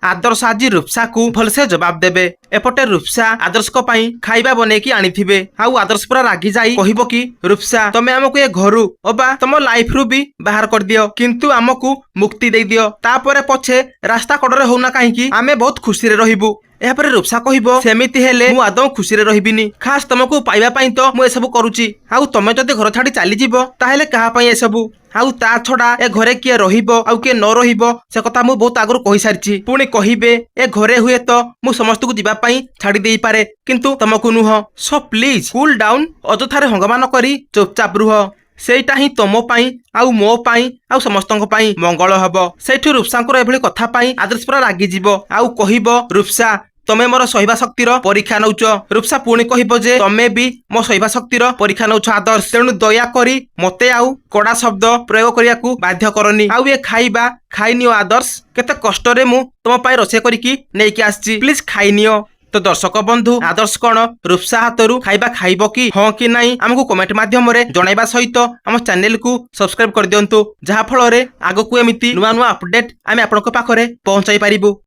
आदर्श आज रूपसा को भलसे जवाब देबे। एपटे रूपसा आदर्श को पाई खाइबा बनेकी आनिथिबे। आउ आदर्श पूरा रागी जाई कहिबो कि रूपसा तमे हमको ए घरु अबा तम लाइफ रु भी बाहर कर दियो, किंतु हमको मुक्ति दे दियो। तापरे पछे रास्ता कड़रे होना काहेकि आमे बहुत खुशी रे रहिबु। एहापरे रूपसा कहिबो सेमिति हेले मु आदौ खुशी रे रहिबिनी। खास तुमको पाइबा पाई तो मु ए सब करूची। आउ तमे जदि घर छाडी चली जिवो ताहेले कहा पाई ए सब। आउ ता छड़ा ए घरे किए रहिबो आउ किए न रहिबो से कथा मु बहुत आगु कहि सारिची। पुणी कहिबे ए घरे हुए तो मु समस्त को जिबा पाई छाडी देई पारे, किंतु तुमको नुह। सो प्लीज कूल डाउन, अजथारे हंगामा न करी चुपचाप रुह। सेटा ही तुम पाई आउ मो पाई आउ समस्तଙ୍କ पाई मंगल हबो। सेठु रूपसांकर एभली कथा पाई आदर्श पूरा रागी जिवो। आउ कहिबो रूपसा तमे मोर सहिबा शक्तिर परीक्षा नौच। रूपसा पुणी कहिबो जे तमे भी मो सहिबा शक्तिर परीक्षा नौच आदर्श, तेणु दया करी मते आउ कड़ा शब्द प्रयोग करियाकू बाध्य करनी। आउ ए खाइबा खाइनियो आदर्श, केते कष्ट रे मु तुम पाई रोसे करिकी नेकी आछी, प्लीज खाइनियो। तो दर्शक बंधु आदर्श कौन रूपसा हाथरू खाइबा खाइबो कि हाँ कि नहीं आमको कमेंट माध्यम रे जणाइबा सहित आम चैनल को सब्सक्राइब कर दियंतु, जहा फल रे आगो को एमिति नुआ नुआ अपडेट आमे आपनक पाखरे पहुंचाई पारिबु।